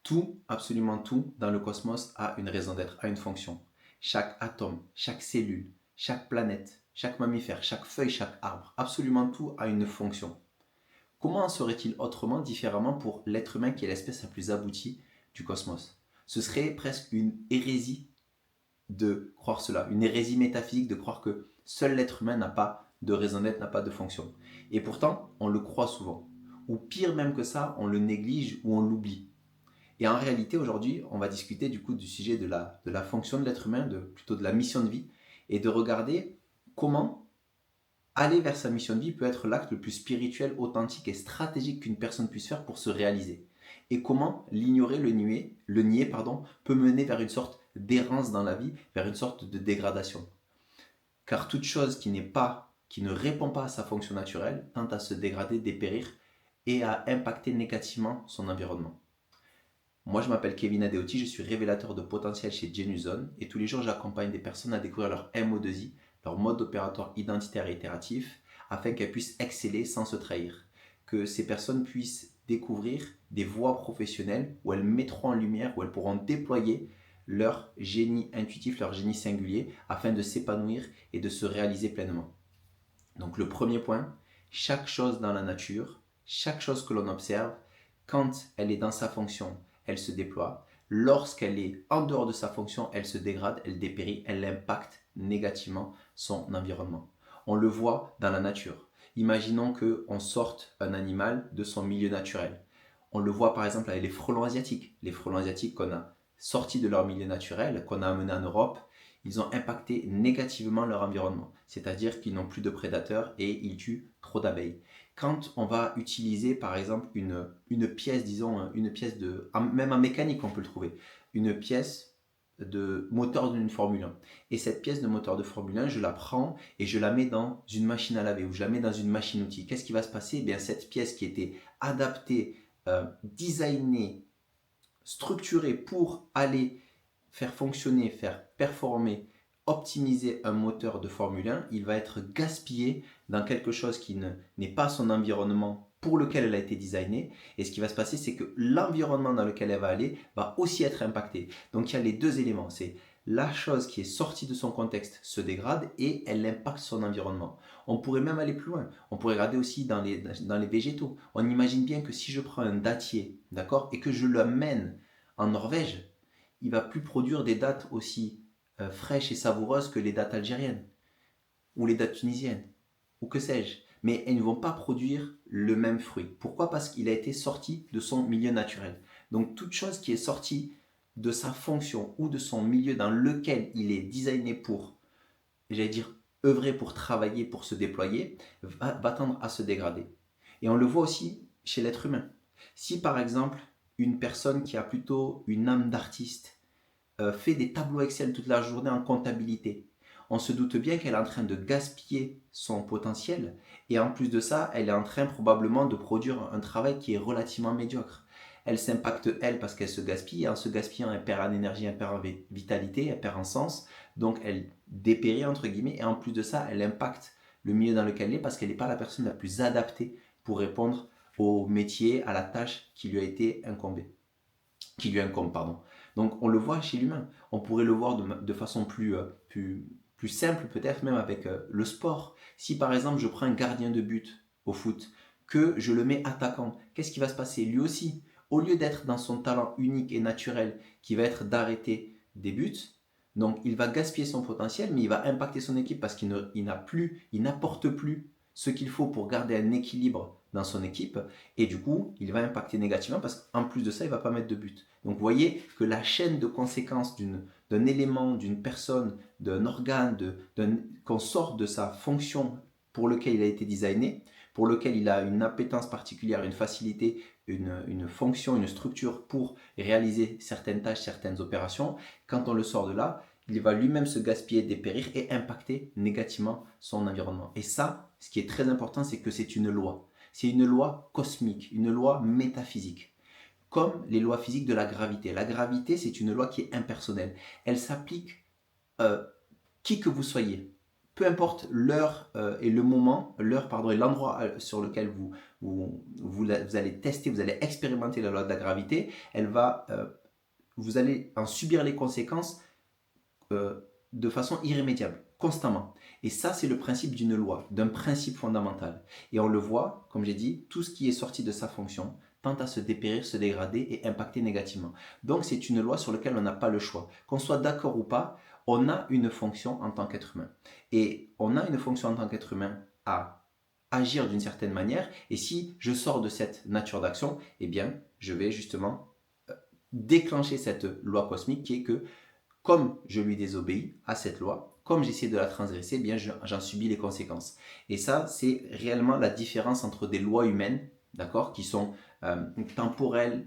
Tout, absolument tout dans le cosmos a une raison d'être, a une fonction. Chaque atome, chaque cellule, chaque planète, chaque mammifère, chaque feuille, chaque arbre, absolument tout a une fonction. Comment en serait-il autrement, différemment pour l'être humain qui est l'espèce la plus aboutie du cosmos? Ce serait presque une hérésie de croire cela, une hérésie métaphysique de croire que seul l'être humain n'a pas de raison d'être, n'a pas de fonction. Et pourtant, on le croit souvent. Ou pire même que ça, on le néglige ou on l'oublie. Et en réalité, aujourd'hui, on va discuter du coup du sujet de la fonction de l'être humain, plutôt de la mission de vie, et de regarder comment aller vers sa mission de vie peut être l'acte le plus spirituel, authentique et stratégique qu'une personne puisse faire pour se réaliser. Et comment l'ignorer, le nier peut mener vers une sorte d'errance dans la vie, vers une sorte de dégradation. Car toute chose qui ne répond pas à sa fonction naturelle tend à se dégrader, dépérir et à impacter négativement son environnement. Moi, je m'appelle Kevin Adeoti, je suis révélateur de potentiel chez Genuzone et tous les jours, j'accompagne des personnes à découvrir leur MO2I, leur mode opératoire identitaire et itératif, afin qu'elles puissent exceller sans se trahir. Que ces personnes puissent découvrir des voies professionnelles où elles mettront en lumière, où elles pourront déployer leur génie intuitif, leur génie singulier, afin de s'épanouir et de se réaliser pleinement. Donc le premier point, chaque chose dans la nature, chaque chose que l'on observe, quand elle est dans sa fonction, elle se déploie. Lorsqu'elle est en dehors de sa fonction, elle se dégrade, elle dépérit, elle impacte négativement son environnement. On le voit dans la nature. Imaginons qu'on sorte un animal de son milieu naturel. On le voit par exemple avec les frelons asiatiques. Les frelons asiatiques qu'on a sortis de leur milieu naturel, qu'on a amenés en Europe, ils ont impacté négativement leur environnement. C'est-à-dire qu'ils n'ont plus de prédateurs et ils tuent trop d'abeilles. Quand on va utiliser par exemple une pièce, disons une pièce même en mécanique on peut le trouver, une pièce de moteur d'une Formule 1. Et cette pièce de moteur de Formule 1, je la prends et je la mets dans une machine à laver ou je la mets dans une machine-outil. Qu'est-ce qui va se passer? Eh bien, cette pièce qui était adaptée, designée, structurée pour aller faire fonctionner, faire performer, optimiser un moteur de Formule 1, il va être gaspillé dans quelque chose qui n'est pas son environnement pour lequel elle a été designée. Et ce qui va se passer, c'est que l'environnement dans lequel elle va aller va aussi être impacté. Donc il y a les deux éléments. C'est la chose qui est sortie de son contexte se dégrade et elle impacte son environnement. On pourrait même aller plus loin. On pourrait regarder aussi dans les végétaux. On imagine bien que si je prends un dattier, d'accord, et que je l'amène en Norvège, il va plus produire des dattes aussi fraîches et savoureuses que les dattes algériennes ou les dattes tunisiennes ou que sais-je. Mais elles ne vont pas produire le même fruit. Pourquoi? Parce qu'il a été sorti de son milieu naturel. Donc toute chose qui est sortie de sa fonction ou de son milieu dans lequel il est designé pour, j'allais dire, œuvrer pour travailler, pour se déployer, va tendre à se dégrader. Et on le voit aussi chez l'être humain. Si par exemple, une personne qui a plutôt une âme d'artiste fait des tableaux Excel toute la journée en comptabilité, on se doute bien qu'elle est en train de gaspiller son potentiel et en plus de ça, elle est en train probablement de produire un travail qui est relativement médiocre. Elle s'impacte elle parce qu'elle se gaspille et en se gaspillant, elle perd en énergie, elle perd en vitalité, elle perd en sens, donc elle dépérit entre guillemets et en plus de ça, elle impacte le milieu dans lequel elle est parce qu'elle n'est pas la personne la plus adaptée pour répondre au métier, à la tâche qui lui a été incombée, qui lui incombe, pardon. Donc on le voit chez l'humain. On pourrait le voir de façon plus simple, peut-être même avec le sport. Si par exemple je prends un gardien de but au foot, que je le mets attaquant, qu'est-ce qui va se passer? Lui aussi, au lieu d'être dans son talent unique et naturel, qui va être d'arrêter des buts, donc il va gaspiller son potentiel, mais il va impacter son équipe parce qu'il n'apporte plus ce qu'il faut pour garder un équilibre dans son équipe, et du coup, il va impacter négativement parce qu'en plus de ça, il ne va pas mettre de but. Donc vous voyez que la chaîne de conséquences d'un élément, d'une personne, d'un organe, qu'on sort de sa fonction pour lequel il a été designé, pour lequel il a une appétence particulière, une facilité, une fonction, une structure pour réaliser certaines tâches, certaines opérations, quand on le sort de là, il va lui-même se gaspiller, dépérir et impacter négativement son environnement. Et ça, ce qui est très important, c'est que c'est une loi. C'est une loi cosmique, une loi métaphysique, comme les lois physiques de la gravité. La gravité, c'est une loi qui est impersonnelle. Elle s'applique qui que vous soyez, peu importe l'heure et le moment, l'heure pardon et l'endroit sur lequel vous allez tester, vous allez expérimenter la loi de la gravité, vous allez en subir les conséquences de façon irrémédiable, constamment. Et ça, c'est le principe d'une loi, d'un principe fondamental. Et on le voit, comme j'ai dit, tout ce qui est sorti de sa fonction tend à se dépérir, se dégrader et impacter négativement. Donc c'est une loi sur laquelle on n'a pas le choix. Qu'on soit d'accord ou pas, on a une fonction en tant qu'être humain. Et on a une fonction en tant qu'être humain à agir d'une certaine manière. Et si je sors de cette nature d'action, eh bien, je vais justement déclencher cette loi cosmique qui est que comme je lui désobéis à cette loi, comme j'essaie de la transgresser, eh bien j'en subis les conséquences. Et ça, c'est réellement la différence entre des lois humaines, d'accord, qui sont temporelles,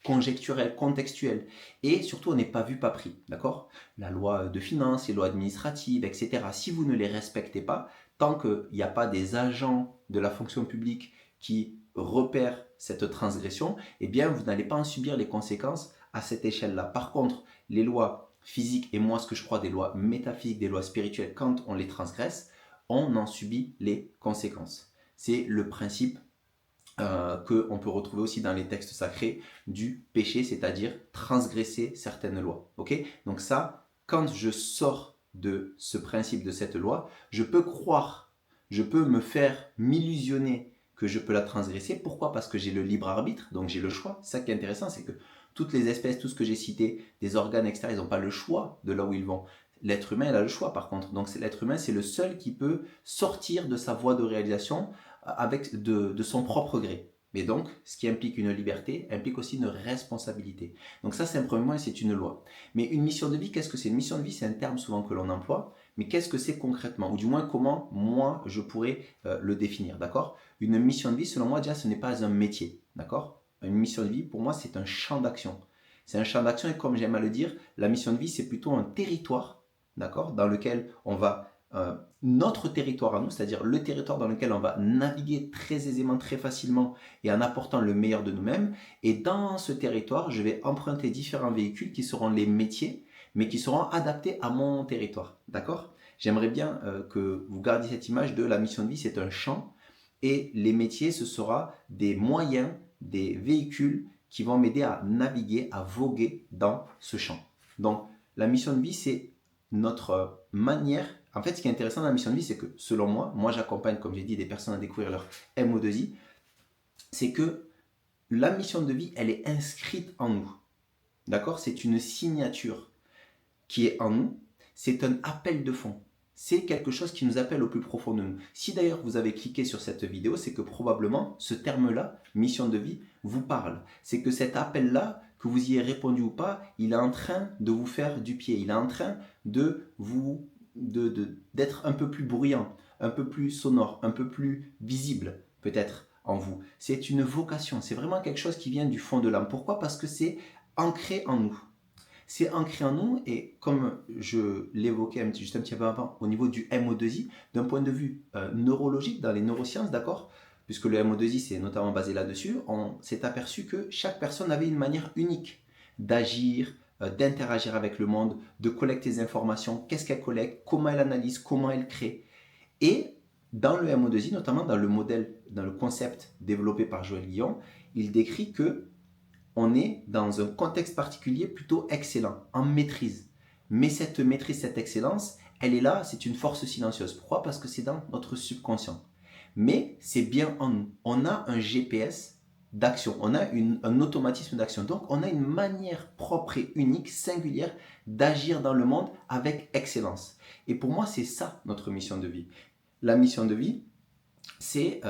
conjecturelles, contextuelles. Et surtout, on n'est pas vu, pas pris, d'accord. La loi de finances, les lois administratives, etc. Si vous ne les respectez pas, tant qu'il n'y a pas des agents de la fonction publique qui repèrent cette transgression, eh bien, vous n'allez pas en subir les conséquences à cette échelle-là. Par contre, les lois physiques et moi ce que je crois des lois métaphysiques, des lois spirituelles, quand on les transgresse, on en subit les conséquences. C'est le principe qu'on peut retrouver aussi dans les textes sacrés du péché, c'est-à-dire transgresser certaines lois. Okay, donc ça, quand je sors de ce principe, de cette loi, je peux croire, je peux me faire m'illusionner que je peux la transgresser. Pourquoi? Parce que j'ai le libre arbitre, donc j'ai le choix. Ça qui est intéressant, c'est que toutes les espèces, tout ce que j'ai cité, des organes extérieurs, ils n'ont pas le choix de là où ils vont. L'être humain, il a le choix par contre. Donc l'être humain, c'est le seul qui peut sortir de sa voie de réalisation avec de son propre gré. Mais donc, ce qui implique une liberté, implique aussi une responsabilité. Donc ça, c'est un premier point, c'est une loi. Mais une mission de vie, qu'est-ce que c'est? Une mission de vie, c'est un terme souvent que l'on emploie, mais qu'est-ce que c'est concrètement? Ou du moins, comment moi, je pourrais le définir, d'accord? Une mission de vie, selon moi, déjà, ce n'est pas un métier, d'accord? Une mission de vie, pour moi, c'est un champ d'action. C'est un champ d'action et comme j'aime à le dire, la mission de vie, c'est plutôt un territoire, d'accord, dans lequel on va notre territoire à nous, c'est-à-dire le territoire dans lequel on va naviguer très aisément, très facilement et en apportant le meilleur de nous-mêmes. Et dans ce territoire, je vais emprunter différents véhicules qui seront les métiers, mais qui seront adaptés à mon territoire. D'accord? J'aimerais bien que vous gardiez cette image de la mission de vie, c'est un champ et les métiers, ce sera des moyens, des véhicules qui vont m'aider à naviguer, à voguer dans ce champ. Donc, la mission de vie, c'est notre manière. En fait, ce qui est intéressant dans la mission de vie, c'est que selon moi j'accompagne, comme j'ai dit, des personnes à découvrir leur MO2I, c'est que la mission de vie, elle est inscrite en nous. D'accord? C'est une signature qui est en nous. C'est un appel de fond. C'est quelque chose qui nous appelle au plus profond de nous. Si d'ailleurs vous avez cliqué sur cette vidéo, c'est que probablement ce terme-là, mission de vie, vous parle. C'est que cet appel-là, que vous y ayez répondu ou pas, il est en train de vous faire du pied. Il est en train d'être un peu plus bruyant, un peu plus sonore, un peu plus visible peut-être en vous. C'est une vocation, c'est vraiment quelque chose qui vient du fond de l'âme. Pourquoi? Parce que c'est ancré en nous. C'est ancré en nous et comme je l'évoquais juste un petit peu avant au niveau du MO2I, d'un point de vue neurologique dans les neurosciences, d'accord, puisque le MO2I c'est notamment basé là-dessus, on s'est aperçu que chaque personne avait une manière unique d'agir, d'interagir avec le monde, de collecter des informations, qu'est-ce qu'elle collecte, comment elle analyse, comment elle crée. Et dans le MO2I, notamment dans le modèle, dans le concept développé par Joël Guillon, il décrit que on est dans un contexte particulier plutôt excellent, en maîtrise. Mais cette maîtrise, cette excellence, elle est là, c'est une force silencieuse. Pourquoi? Parce que c'est dans notre subconscient. Mais c'est bien en nous. On a un GPS d'action, on a un automatisme d'action. Donc on a une manière propre et unique, singulière, d'agir dans le monde avec excellence. Et pour moi, c'est ça notre mission de vie. La mission de vie, c'est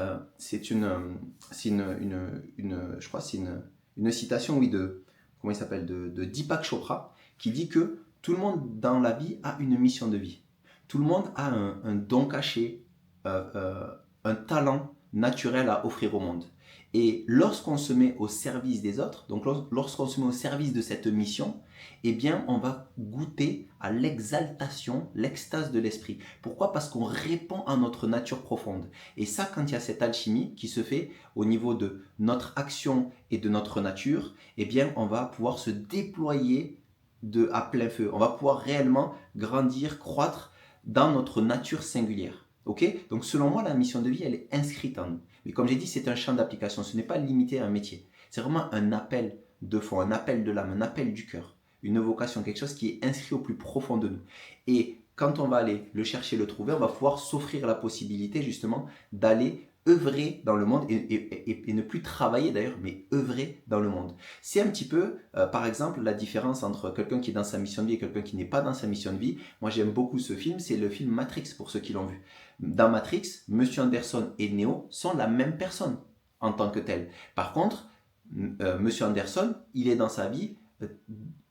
une citation, oui, comment il s'appelle, de Deepak Chopra, qui dit que tout le monde dans la vie a une mission de vie. Tout le monde a un don caché, un talent naturel à offrir au monde. Et lorsqu'on se met au service des autres, donc lorsqu'on se met au service de cette mission, eh bien, on va goûter à l'exaltation, l'extase de l'esprit. Pourquoi? Parce qu'on répond à notre nature profonde. Et ça, quand il y a cette alchimie qui se fait au niveau de notre action et de notre nature, eh bien, on va pouvoir se déployer à plein feu. On va pouvoir réellement grandir, croître dans notre nature singulière. Ok? Donc selon moi, la mission de vie, elle est inscrite en nous. Mais comme j'ai dit, c'est un champ d'application. Ce n'est pas limité à un métier. C'est vraiment un appel de fond, un appel de l'âme, un appel du cœur. Une vocation, quelque chose qui est inscrit au plus profond de nous. Et quand on va aller le chercher, le trouver, on va pouvoir s'offrir la possibilité justement d'aller œuvrer dans le monde et ne plus travailler d'ailleurs, mais œuvrer dans le monde. C'est un petit peu, par exemple, la différence entre quelqu'un qui est dans sa mission de vie et quelqu'un qui n'est pas dans sa mission de vie. Moi, j'aime beaucoup ce film, c'est le film Matrix pour ceux qui l'ont vu. Dans Matrix, Monsieur Anderson et Neo sont la même personne en tant que tel. Par contre, Monsieur Anderson, il est dans sa vie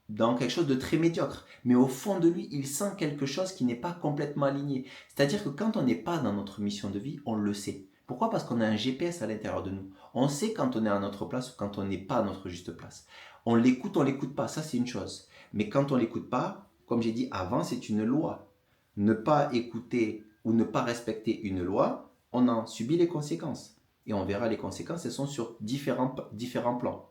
dans quelque chose de très médiocre. Mais au fond de lui, il sent quelque chose qui n'est pas complètement aligné. C'est-à-dire que quand on n'est pas dans notre mission de vie, on le sait. Pourquoi? Parce qu'on a un GPS à l'intérieur de nous. On sait quand on est à notre place ou quand on n'est pas à notre juste place. On l'écoute pas, ça c'est une chose. Mais quand on l'écoute pas, comme j'ai dit avant, c'est une loi. Ne pas écouter ou ne pas respecter une loi, on en subit les conséquences. Et on verra les conséquences, elles sont sur différents plans.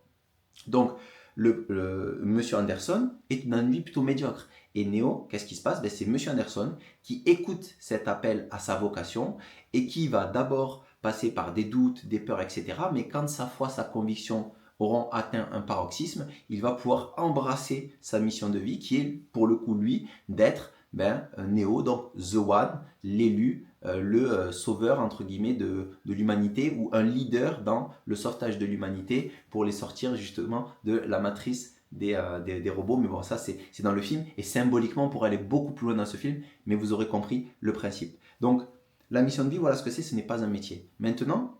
Donc, Monsieur Anderson est une vie plutôt médiocre. Et Neo, qu'est-ce qui se passe? C'est Monsieur Anderson qui écoute cet appel à sa vocation et qui va d'abord passer par des doutes, des peurs, etc. Mais quand sa foi, sa conviction auront atteint un paroxysme, il va pouvoir embrasser sa mission de vie qui est pour le coup, lui, d'être Neo, donc The One, l'élu, le sauveur entre guillemets de l'humanité ou un leader dans le sauvetage de l'humanité pour les sortir justement de la matrice des robots. Mais bon, ça c'est dans le film et symboliquement on pourrait aller beaucoup plus loin dans ce film, mais vous aurez compris le principe. Donc la mission de vie, voilà ce que c'est, ce n'est pas un métier. Maintenant,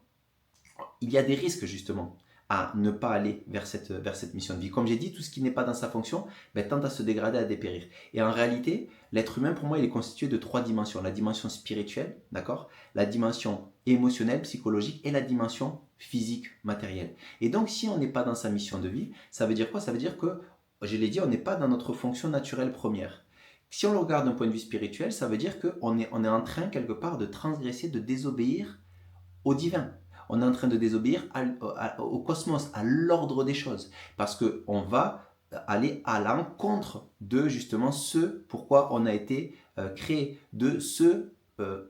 il y a des risques justement à ne pas aller vers cette mission de vie. Comme j'ai dit, tout ce qui n'est pas dans sa fonction tend à se dégrader, à dépérir. Et en réalité, l'être humain, pour moi, il est constitué de 3 dimensions. La dimension spirituelle, d'accord? La dimension émotionnelle, psychologique et la dimension physique, matérielle. Et donc, si on n'est pas dans sa mission de vie, ça veut dire quoi? Ça veut dire que, je l'ai dit, on n'est pas dans notre fonction naturelle première. Si on le regarde d'un point de vue spirituel, ça veut dire qu'on est en train, quelque part, de transgresser, de désobéir au divin. On est en train de désobéir au cosmos, à l'ordre des choses. Parce qu'on va aller à l'encontre de justement ce pourquoi on a été créé, de ce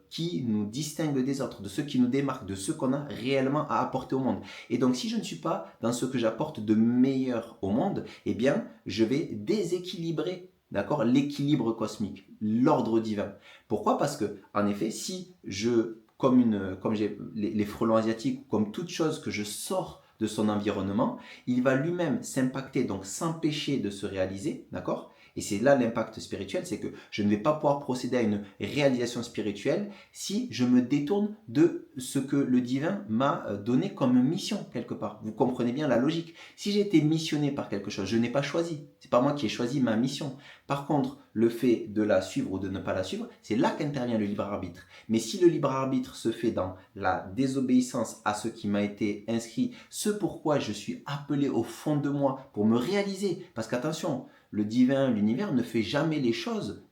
qui nous distingue des autres, de ce qui nous démarque, de ce qu'on a réellement à apporter au monde. Et donc si je ne suis pas dans ce que j'apporte de meilleur au monde, eh bien je vais déséquilibrer, d'accord, l'équilibre cosmique, l'ordre divin. Pourquoi? Parce que en effet, si je comme j'ai les frelons asiatiques, comme toute chose que je sors de son environnement, il va lui-même s'impacter, donc s'empêcher de se réaliser, d'accord? Et c'est là l'impact spirituel, c'est que je ne vais pas pouvoir procéder à une réalisation spirituelle si je me détourne de ce que le divin m'a donné comme mission quelque part. Vous comprenez bien la logique. Si j'ai été missionné par quelque chose, je n'ai pas choisi. C'est pas moi qui ai choisi ma mission. Par contre, le fait de la suivre ou de ne pas la suivre, c'est là qu'intervient le libre arbitre. Mais si le libre arbitre se fait dans la désobéissance à ce qui m'a été inscrit, ce pourquoi je suis appelé au fond de moi pour me réaliser, parce qu'attention, le divin, l'univers ne fait jamais les choses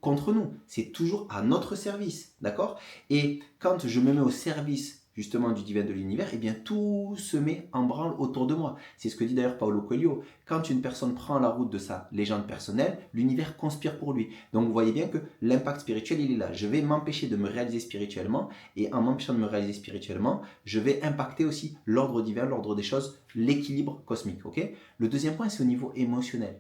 contre nous. C'est toujours à notre service, d'accord? Et quand je me mets au service justement du divin de l'univers, eh bien tout se met en branle autour de moi. C'est ce que dit d'ailleurs Paulo Coelho. Quand une personne prend la route de sa légende personnelle, l'univers conspire pour lui. Donc vous voyez bien que l'impact spirituel, il est là. Je vais m'empêcher de me réaliser spirituellement, et en m'empêchant de me réaliser spirituellement, je vais impacter aussi l'ordre divin, l'ordre des choses, l'équilibre cosmique. Okay? Le deuxième point, c'est au niveau émotionnel.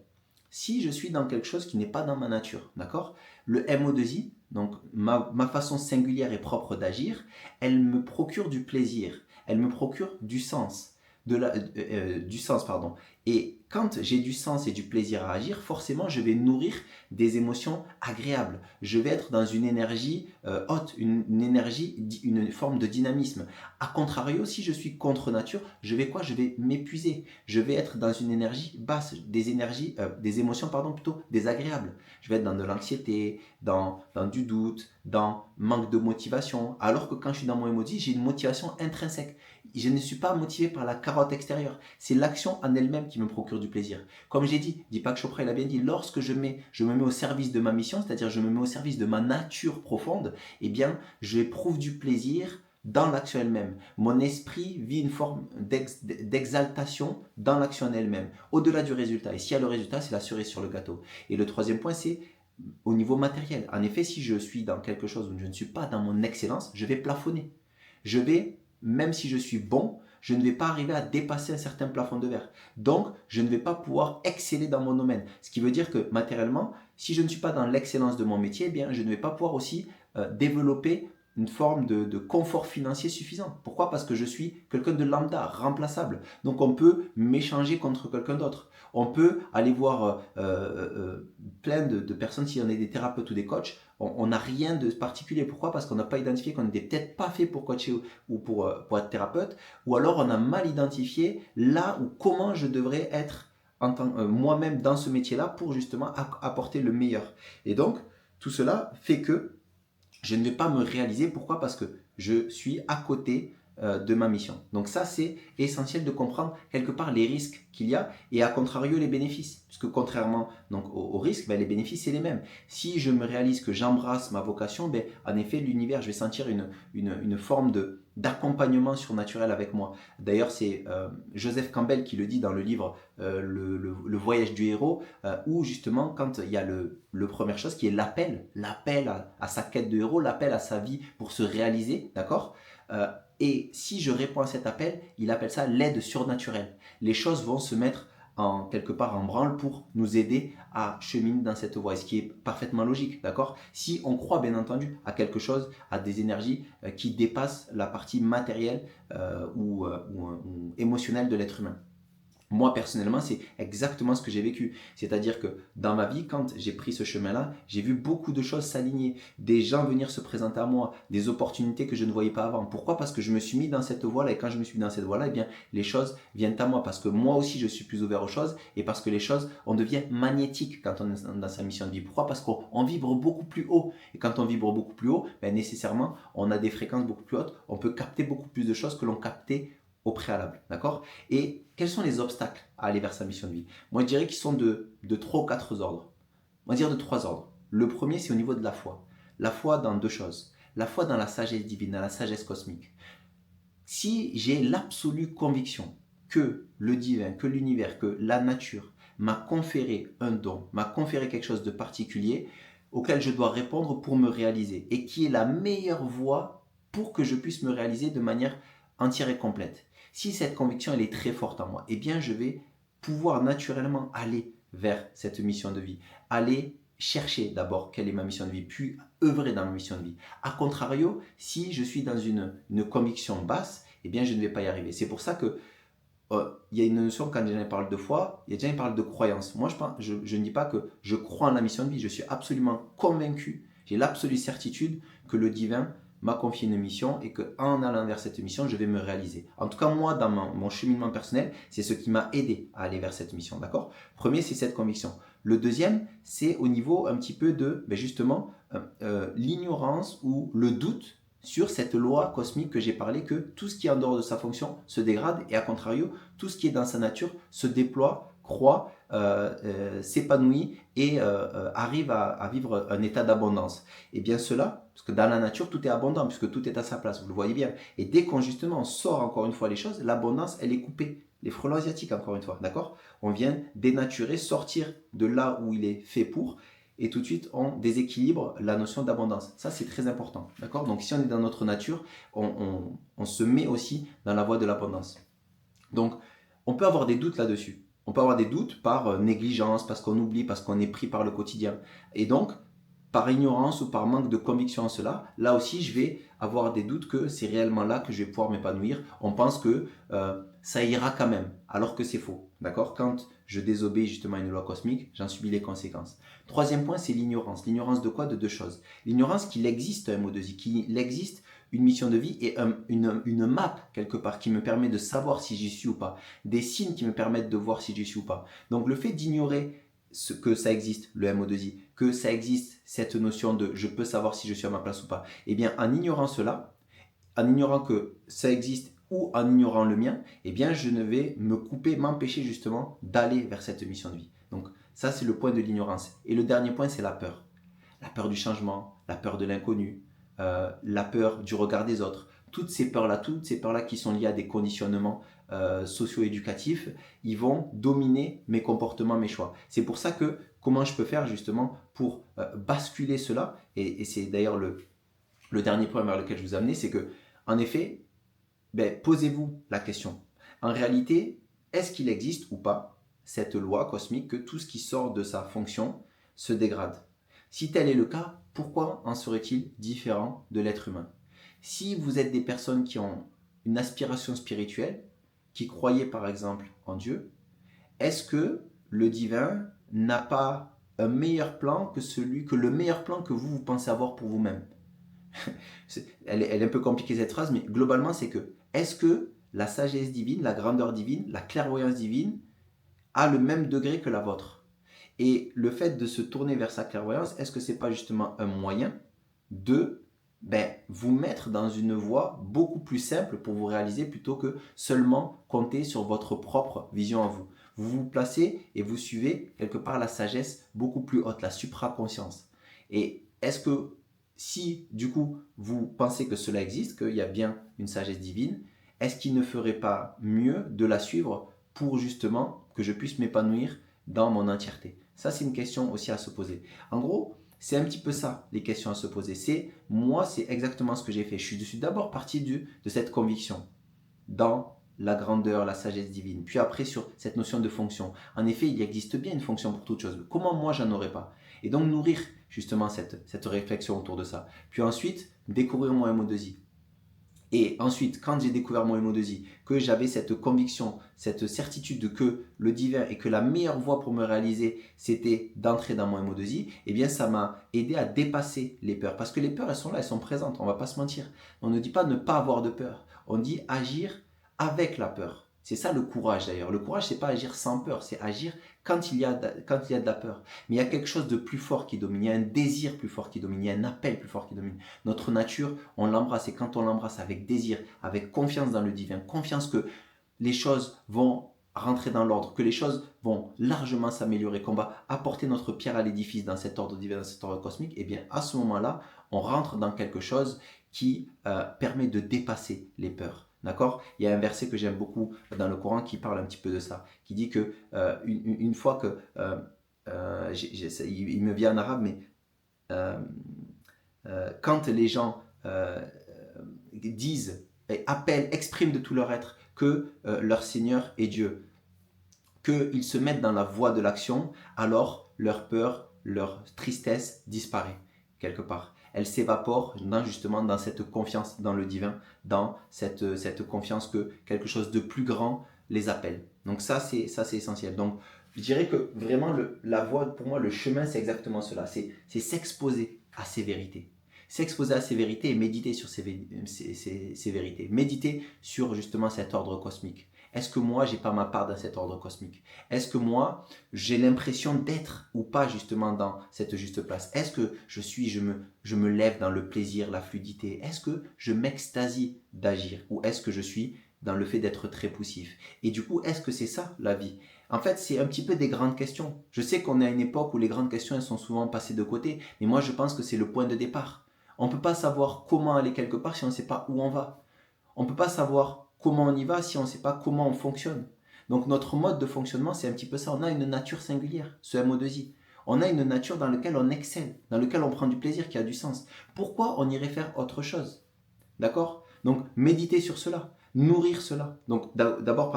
Si je suis dans quelque chose qui n'est pas dans ma nature, d'accord? Le MO2I, donc ma façon singulière et propre d'agir, elle me procure du plaisir, elle me procure du sens, du sens, pardon. Et quand j'ai du sens et du plaisir à agir, forcément, je vais nourrir des émotions agréables. Je vais être dans une énergie haute, une énergie, une forme de dynamisme. A contrario, si je suis contre nature, je vais quoi? Je vais m'épuiser. Je vais être dans une énergie basse, des émotions, pardon, plutôt désagréables. Je vais être dans de l'anxiété, dans du doute, dans manque de motivation. Alors que quand je suis dans mon emoji, j'ai une motivation intrinsèque. Je ne suis pas motivé par la carotte extérieure. C'est l'action en elle-même qui me procure du plaisir. Comme j'ai dit, Deepak Chopra il a bien dit, lorsque je me mets au service de ma mission, c'est-à-dire je me mets au service de ma nature profonde, eh bien, j'éprouve du plaisir dans l'action elle-même. Mon esprit vit une forme d'exaltation dans l'action elle-même, au-delà du résultat. Et s'il y a le résultat, c'est la cerise sur le gâteau. Et le troisième point, c'est au niveau matériel. En effet, si je suis dans quelque chose où je ne suis pas dans mon excellence, je vais plafonner. Je vais, même si je suis bon, je ne vais pas arriver à dépasser un certain plafond de verre. Donc, je ne vais pas pouvoir exceller dans mon domaine. Ce qui veut dire que matériellement, si je ne suis pas dans l'excellence de mon métier, eh bien, je ne vais pas pouvoir aussi développer une forme de confort financier suffisant. Pourquoi? Parce que je suis quelqu'un de lambda, remplaçable. Donc, on peut m'échanger contre quelqu'un d'autre. On peut aller voir plein de personnes, si on est des thérapeutes ou des coachs, on n'a rien de particulier. Pourquoi? Parce qu'on n'a pas identifié qu'on n'était peut-être pas fait pour coacher ou pour être thérapeute, ou alors on a mal identifié là ou comment je devrais être moi-même dans ce métier-là pour justement apporter le meilleur. Et donc, tout cela fait que je ne vais pas me réaliser. Pourquoi? Parce que je suis à côté de ma mission. Donc ça, c'est essentiel de comprendre quelque part les risques qu'il y a et à contrario les bénéfices. Puisque contrairement donc, aux risques, ben, les bénéfices, c'est les mêmes. Si je me réalise que j'embrasse ma vocation, ben, en effet, l'univers, je vais sentir une forme d'accompagnement surnaturel avec moi. D'ailleurs, c'est Joseph Campbell qui le dit dans le livre le voyage du héros, où justement, quand il y a le première chose qui est l'appel à sa quête de héros, l'appel à sa vie pour se réaliser, d'accord et si je réponds à cet appel, il appelle ça l'aide surnaturelle. Les choses vont se mettre quelque part en branle pour nous aider à cheminer dans cette voie, ce qui est parfaitement logique, d'accord? Si on croit bien entendu à quelque chose, à des énergies qui dépassent la partie matérielle ou émotionnelle de l'être humain. Moi, personnellement, c'est exactement ce que j'ai vécu. C'est-à-dire que dans ma vie, quand j'ai pris ce chemin-là, j'ai vu beaucoup de choses s'aligner, des gens venir se présenter à moi, des opportunités que je ne voyais pas avant. Pourquoi? Parce que je me suis mis dans cette voie-là et quand je me suis mis dans cette voie-là, eh bien, les choses viennent à moi parce que moi aussi, je suis plus ouvert aux choses et parce que les choses, on devient magnétique quand on est dans sa mission de vie. Pourquoi? Parce qu'on vibre beaucoup plus haut. Et quand on vibre beaucoup plus haut, ben, nécessairement, on a des fréquences beaucoup plus hautes, on peut capter beaucoup plus de choses que l'on captait au préalable, d'accord? Et quels sont les obstacles à aller vers sa mission de vie? Moi, je dirais qu'ils sont de 3 ou 4 ordres. On va dire de 3 ordres. Le premier, c'est au niveau de la foi. La foi dans deux choses. La foi dans la sagesse divine, dans la sagesse cosmique. Si j'ai l'absolue conviction que le divin, que l'univers, que la nature m'a conféré un don, m'a conféré quelque chose de particulier auquel je dois répondre pour me réaliser et qui est la meilleure voie pour que je puisse me réaliser de manière entière et complète. Si cette conviction elle est très forte en moi, eh bien je vais pouvoir naturellement aller vers cette mission de vie, aller chercher d'abord quelle est ma mission de vie, puis œuvrer dans ma mission de vie. A contrario, si je suis dans une conviction basse, eh bien je ne vais pas y arriver. C'est pour ça que il y a une notion, quand j'en parle de foi, il y a déjà une parle de croyance. Moi, je ne dis pas que je crois en la mission de vie, je suis absolument convaincu, j'ai l'absolue certitude que le divin m'a confié une mission et qu'en allant vers cette mission, je vais me réaliser. En tout cas, moi, dans mon cheminement personnel, c'est ce qui m'a aidé à aller vers cette mission, d'accord? Premier, c'est cette conviction. Le deuxième, c'est au niveau un petit peu de, justement, l'ignorance ou le doute sur cette loi cosmique que j'ai parlé, que tout ce qui est en dehors de sa fonction se dégrade et à contrario, tout ce qui est dans sa nature se déploie, croît, s'épanouit et arrive à vivre un état d'abondance. Et bien cela, parce que dans la nature, tout est abondant, puisque tout est à sa place, vous le voyez bien. Et dès qu'on justement sort encore une fois les choses, l'abondance, elle est coupée. Les frelons asiatiques, encore une fois, d'accord? On vient dénaturer, sortir de là où il est fait pour, et tout de suite on déséquilibre la notion d'abondance. Ça, c'est très important, d'accord? Donc si on est dans notre nature, on se met aussi dans la voie de l'abondance. Donc on peut avoir des doutes là-dessus. On peut avoir des doutes par négligence, parce qu'on oublie, parce qu'on est pris par le quotidien. Et donc, par ignorance ou par manque de conviction en cela, là aussi je vais avoir des doutes que c'est réellement là que je vais pouvoir m'épanouir. On pense que ça ira quand même, alors que c'est faux. D'accord? Quand je désobéis justement à une loi cosmique, j'en subis les conséquences. Troisième point, c'est l'ignorance. L'ignorance de quoi? De deux choses. L'ignorance qu'il existe un MO2I, qu'il existe une mission de vie et une map quelque part qui me permet de savoir si j'y suis ou pas. Des signes qui me permettent de voir si j'y suis ou pas. Donc le fait d'ignorer que ça existe, le MO2I, que ça existe cette notion de je peux savoir si je suis à ma place ou pas, eh bien en ignorant cela, en ignorant que ça existe ou en ignorant le mien, eh bien je ne vais me couper, m'empêcher justement d'aller vers cette mission de vie. Donc ça c'est le point de l'ignorance. Et le dernier point c'est la peur. La peur du changement, la peur de l'inconnu, la peur du regard des autres. Toutes ces peurs-là qui sont liées à des conditionnements socio-éducatifs, ils vont dominer mes comportements, mes choix. C'est pour ça que comment je peux faire justement pour basculer cela, et c'est d'ailleurs le dernier point vers lequel je vous amenais, c'est que en effet, posez-vous la question. En réalité, est-ce qu'il existe ou pas cette loi cosmique que tout ce qui sort de sa fonction se dégrade? Si tel est le cas, pourquoi en serait-il différent de l'être humain? Si vous êtes des personnes qui ont une aspiration spirituelle, qui croyaient par exemple en Dieu, est-ce que le divin n'a pas un meilleur plan que le meilleur plan que vous pensez avoir pour vous-même? Elle est un peu compliquée cette phrase, mais globalement c'est que est-ce que la sagesse divine, la grandeur divine, la clairvoyance divine a le même degré que la vôtre? Et le fait de se tourner vers sa clairvoyance, est-ce que c'est pas justement un moyen de vous mettre dans une voie beaucoup plus simple pour vous réaliser plutôt que seulement compter sur votre propre vision à vous? Vous vous placez et vous suivez quelque part la sagesse beaucoup plus haute, la supraconscience. Et est-ce que si du coup vous pensez que cela existe, qu'il y a bien une sagesse divine, est-ce qu'il ne ferait pas mieux de la suivre pour justement que je puisse m'épanouir dans mon entièreté? Ça, c'est une question aussi à se poser. En gros, c'est un petit peu ça, les questions à se poser. C'est exactement ce que j'ai fait. Je suis d'abord parti de cette conviction dans la grandeur, la sagesse divine. Puis après, sur cette notion de fonction. En effet, il existe bien une fonction pour toute chose. Comment moi, j'en aurais pas? Et donc, nourrir justement cette réflexion autour de ça. Puis ensuite, découvrir mon MO2I. Et ensuite, quand j'ai découvert mon MO2I, que j'avais cette conviction, cette certitude que le divin et que la meilleure voie pour me réaliser, c'était d'entrer dans mon MO2I, eh bien ça m'a aidé à dépasser les peurs. Parce que les peurs, elles sont là, elles sont présentes, on ne va pas se mentir. On ne dit pas ne pas avoir de peur, on dit agir avec la peur. C'est ça le courage d'ailleurs. Le courage, c'est pas agir sans peur, c'est agir quand il y a de la peur. Mais il y a quelque chose de plus fort qui domine, il y a un désir plus fort qui domine, il y a un appel plus fort qui domine. Notre nature, on l'embrasse, et quand on l'embrasse avec désir, avec confiance dans le divin, confiance que les choses vont rentrer dans l'ordre, que les choses vont largement s'améliorer, qu'on va apporter notre pierre à l'édifice dans cet ordre divin, dans cet ordre cosmique, et bien à ce moment-là, on rentre dans quelque chose qui permet de dépasser les peurs. D'accord? Il y a un verset que j'aime beaucoup dans le Coran qui parle un petit peu de ça, qui dit que une fois que il me vient en arabe, mais quand les gens disent et appellent, expriment de tout leur être que leur Seigneur est Dieu, qu'ils se mettent dans la voie de l'action, alors leur peur, leur tristesse disparaît quelque part. Elle s'évapore justement dans cette confiance dans le divin, dans cette confiance que quelque chose de plus grand les appelle. Donc ça c'est essentiel. Donc je dirais que vraiment la voie, pour moi le chemin c'est exactement cela, c'est s'exposer à ces vérités. S'exposer à ces vérités et méditer sur ces vérités. Méditer sur justement cet ordre cosmique. Est-ce que moi, j'ai pas ma part dans cet ordre cosmique? Est-ce que moi, j'ai l'impression d'être ou pas justement dans cette juste place? Est-ce que je me lève dans le plaisir, la fluidité? Est-ce que je m'extasie d'agir? Ou est-ce que je suis dans le fait d'être très poussif? Et du coup, est-ce que c'est ça la vie? En fait, c'est un petit peu des grandes questions. Je sais qu'on est à une époque où les grandes questions elles sont souvent passées de côté, mais moi je pense que c'est le point de départ. On ne peut pas savoir comment aller quelque part si on ne sait pas où on va. On ne peut pas savoir comment on y va si on ne sait pas comment on fonctionne. Donc notre mode de fonctionnement, c'est un petit peu ça. On a une nature singulière, ce MO2I. On a une nature dans laquelle on excelle, dans laquelle on prend du plaisir, qui a du sens. Pourquoi on irait faire autre chose? D'accord? Donc méditer sur cela, nourrir cela. Donc d'abord,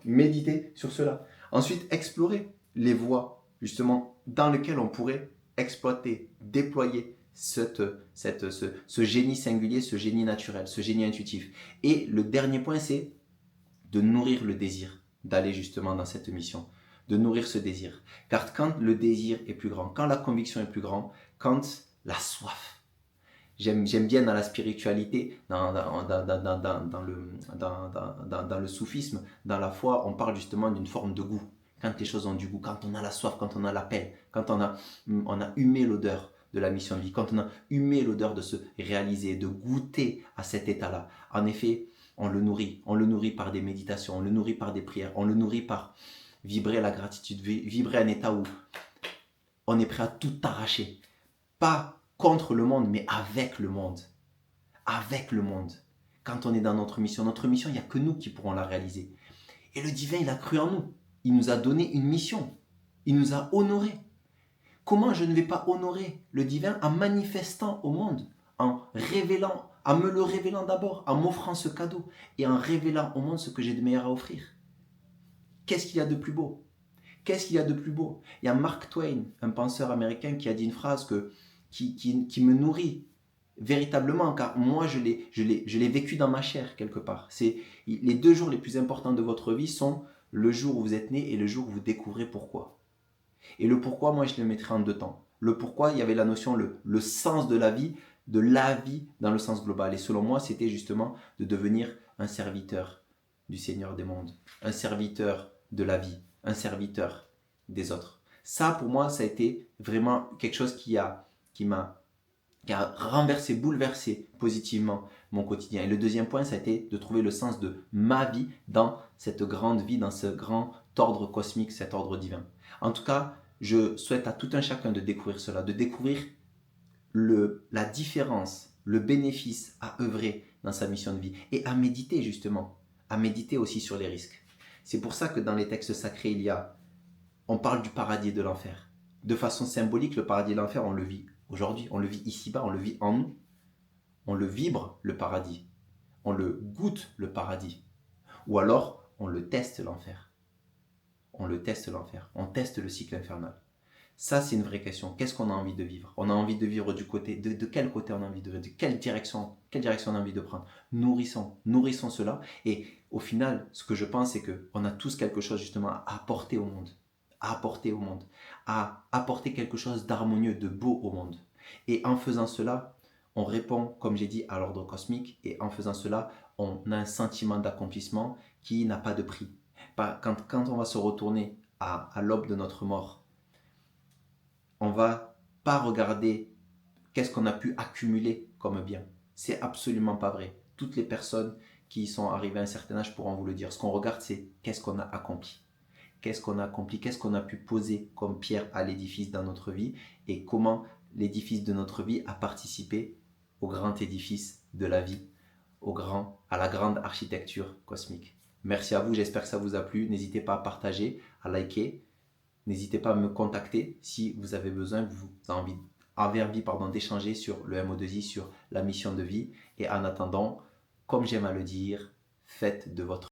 méditer sur cela. Ensuite, explorer les voies, justement, dans lesquelles on pourrait exploiter, déployer ce génie singulier, ce génie naturel, ce génie intuitif. Et le dernier point, c'est de nourrir le désir d'aller justement dans cette mission, de nourrir ce désir. Car quand le désir est plus grand, quand la conviction est plus grande, quand la soif, j'aime bien dans la spiritualité, dans le soufisme, dans la foi, on parle justement d'une forme de goût. Quand les choses ont du goût, quand on a la soif, quand on a l'appel, quand on a humé l'odeur de la mission de vie, quand on a humé l'odeur de se réaliser, de goûter à cet état-là. En effet, on le nourrit par des méditations, on le nourrit par des prières, on le nourrit par vibrer la gratitude, vibrer un état où on est prêt à tout arracher. Pas contre le monde, mais avec le monde. Avec le monde. quand on est dans notre mission, il n'y a que nous qui pourrons la réaliser. Et le divin, il a cru en nous. Il nous a donné une mission. Il nous a honorés. Comment je ne vais pas honorer le divin en manifestant au monde, en révélant, en me le révélant d'abord, en m'offrant ce cadeau et en révélant au monde ce que j'ai de meilleur à offrir? Qu'est-ce qu'il y a de plus beau? Qu'est-ce qu'il y a de plus beau? Il y a Mark Twain, un penseur américain, qui a dit une phrase qui me nourrit véritablement, car moi je l'ai vécu dans ma chair quelque part. C'est les 2 jours les plus importants de votre vie sont le jour où vous êtes né et le jour où vous découvrez pourquoi. Et le pourquoi, moi je le mettrais en 2 temps. Le pourquoi, il y avait la notion, le sens de la vie dans le sens global. Et selon moi, c'était justement de devenir un serviteur du Seigneur des mondes, un serviteur de la vie, un serviteur des autres. Ça, pour moi, ça a été vraiment quelque chose qui m'a renversé, bouleversé positivement mon quotidien. Et le deuxième point, ça a été de trouver le sens de ma vie dans cette grande vie, dans ce grand ordre cosmique, cet ordre divin. En tout cas, je souhaite à tout un chacun de découvrir cela, de découvrir la différence, le bénéfice à œuvrer dans sa mission de vie et à méditer justement, à méditer aussi sur les risques. C'est pour ça que dans les textes sacrés, on parle du paradis et de l'enfer. De façon symbolique, le paradis et l'enfer, on le vit aujourd'hui, on le vit ici-bas, on le vit en nous. On le vibre, le paradis. On le goûte, le paradis. Ou alors, on le teste, l'enfer. On le teste, l'enfer. On teste le cycle infernal. Ça, c'est une vraie question. Qu'est-ce qu'on a envie de vivre? On a envie de vivre du côté, de quel côté on a envie de vivre? De quelle direction on a envie de prendre? Nourrissons cela. Et au final, ce que je pense, c'est qu'on a tous quelque chose justement à apporter au monde. À apporter quelque chose d'harmonieux, de beau au monde. Et en faisant cela, on répond, comme j'ai dit, à l'ordre cosmique. Et en faisant cela, on a un sentiment d'accomplissement qui n'a pas de prix. Quand on va se retourner à l'aube de notre mort, on va pas regarder qu'est-ce qu'on a pu accumuler comme bien. C'est absolument pas vrai. Toutes les personnes qui sont arrivées à un certain âge pourront vous le dire. Ce qu'on regarde, c'est qu'est-ce qu'on a accompli. Qu'est-ce qu'on a accompli, qu'est-ce qu'on a pu poser comme pierre à l'édifice dans notre vie et comment l'édifice de notre vie a participé au grand édifice de la vie, à la grande architecture cosmique. Merci à vous, j'espère que ça vous a plu. N'hésitez pas à partager, à liker. N'hésitez pas à me contacter si vous avez besoin, vous avez envie d'échanger sur le MO2I, sur la mission de vie. Et en attendant, comme j'aime à le dire, faites de votre